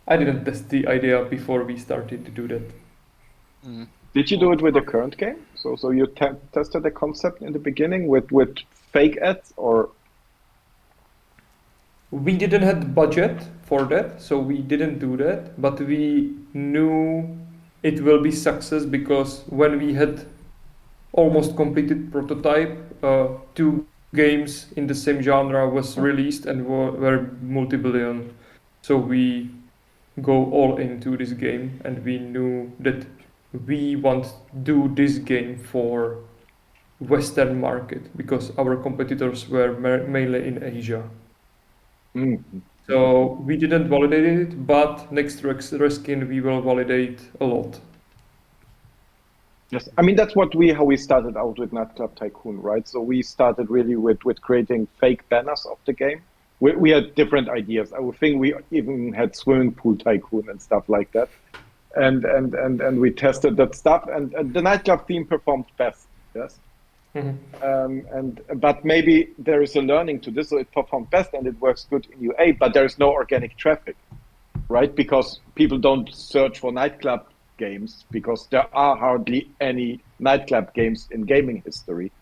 I didn't test the idea before we started to do that. Mm. did you do it with the current game? So you tested the concept in the beginning with fake ads, or We didn't have budget for that, so we didn't do that. But we knew it will be success because when we had almost completed prototype, two games in the same genre was released and were multi-billion. So we go all into this game, and we knew that we want to do this game for Western market because our competitors were mainly in Asia. Mm. So we didn't validate it, but next reskin we will validate a lot. Yes, I mean that's how we started out with Nightclub Tycoon, right? So we started really with creating fake banners of the game. We had different ideas. I would think we even had Swimming Pool Tycoon and stuff like that, and we tested that stuff, and the nightclub theme performed best. Yes. But maybe there is a learning to this, so it performed best and it works good in UA, but there is no organic traffic, right? Because people don't search for nightclub games because there are hardly any nightclub games in gaming history.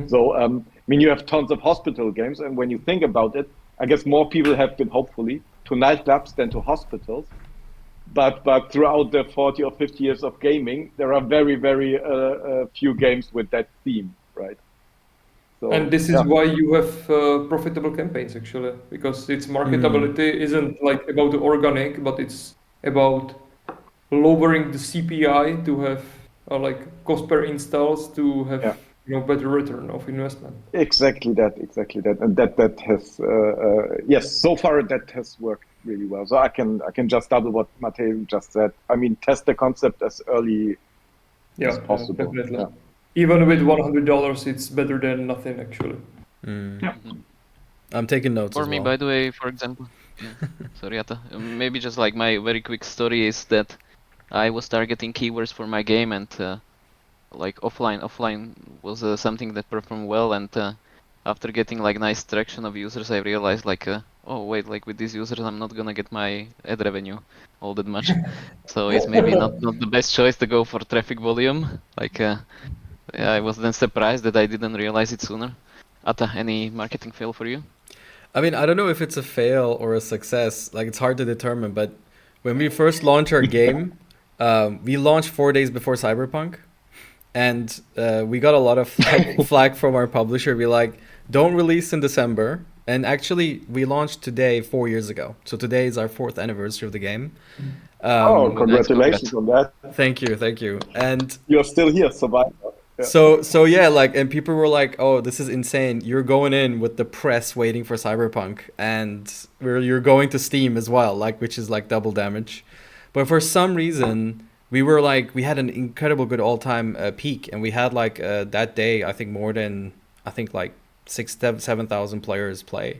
So, I mean, you have tons of hospital games, and when you think about it, I guess more people have been, hopefully, to nightclubs than to hospitals. But throughout the 40 or 50 years of gaming, there are very, very few games with that theme, right? So, And this is why you have profitable campaigns, actually, because its marketability isn't like about the organic, but it's about lowering the CPI to have like cost per installs to have better return of investment. Exactly that, and that has yes, so far that has worked really well. So I can just double what Matej just said. I mean, test the concept as early as possible. Definitely. Yeah. Even with $100, it's better than nothing, actually. I'm taking notes. For me, by the way, for example, sorry, Ata, maybe just like my very quick story is that I was targeting keywords for my game, and like offline was something that performed well, and after getting like nice traction of users, I realized like oh wait, like with these users I'm not gonna get my ad revenue all that much. So it's maybe not the best choice to go for traffic volume. Like I was then surprised that I didn't realize it sooner. Ata, any marketing fail for you? I mean, I don't know if it's a fail or a success. Like, it's hard to determine. But when we first launched our game, we launched 4 days before Cyberpunk, and we got a lot of flack from our publisher. We like, don't release in December. And actually, we launched today 4 years ago. So today is our 4th anniversary of the game. Congratulations on that. Thank you. And you're still here, survivor. Yeah. So yeah, like, and people were like, "Oh, this is insane! You're going in with the press waiting for Cyberpunk, and you're going to Steam as well, like, which is like double damage." But for some reason, we had an incredible good all-time peak, and we had like that day, I think more than 7,000 players play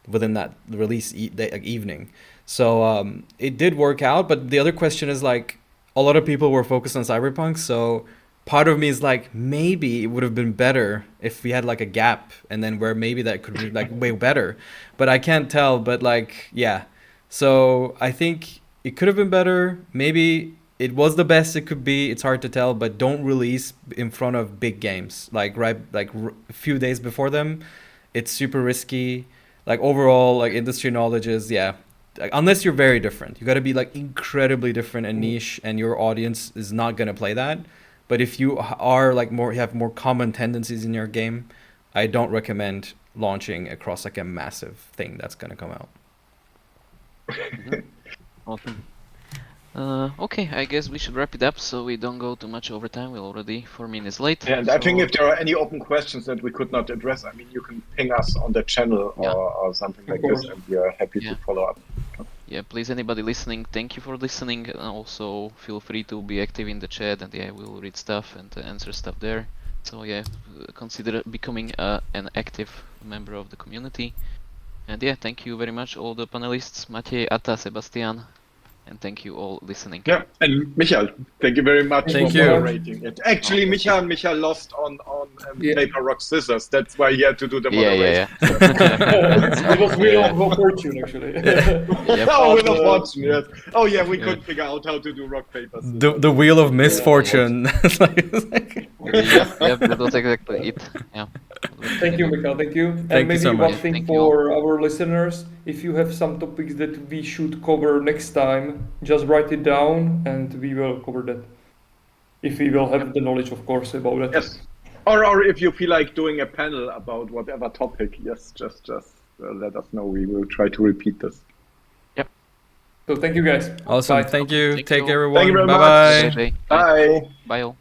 within that release evening. So it did work out. But the other question is like, a lot of people were focused on Cyberpunk, so part of me is like, maybe it would have been better if we had like a gap, and then where maybe that could be like way better, but I can't tell. But like, yeah, so I think it could have been better. Maybe it was the best it could be. It's hard to tell, but don't release in front of big games, like a few days before them. It's super risky. Like overall, like industry knowledge is, like, unless you're very different, you got to be like incredibly different and niche, and your audience is not gonna play that. But if you are like you have more common tendencies in your game, I don't recommend launching across like a massive thing that's gonna come out. Awesome. Okay, I guess we should wrap it up so we don't go too much over time. We're already 4 minutes late. Yeah, and I think if there are any open questions that we could not address, I mean, you can ping us on the channel or something like this, and we are happy to follow up. Yeah, please, anybody listening, thank you for listening. And also feel free to be active in the chat, and we'll read stuff and answer stuff there. So consider becoming an active member of the community. And thank you very much, all the panelists, Matej, Ata, Sebastian, and thank you all listening. Yeah, and Michael, thank you very much for moderating it. Actually, Michael lost on paper, rock, scissors. That's why he had to do the moderation. It was Wheel of Fortune, actually. Wheel of Fortune, yes. Oh yeah, we could figure out how to do rock, paper, scissors. The Wheel of Misfortune. That was exactly it. Yeah. Thank you, Michael. Thank you. And Thank you maybe so one much. thing for our listeners: if you have some topics that we should cover next time, just write it down, and we will cover that. If we will have the knowledge, of course, about it. Yes. Or if you feel like doing a panel about whatever topic, yes, just let us know. We will try to repeat this. Yep. So thank you, guys. Awesome. Bye. Thank you. Thank Take you. care, everyone. Thank you very Bye-bye. much. Bye. Bye all.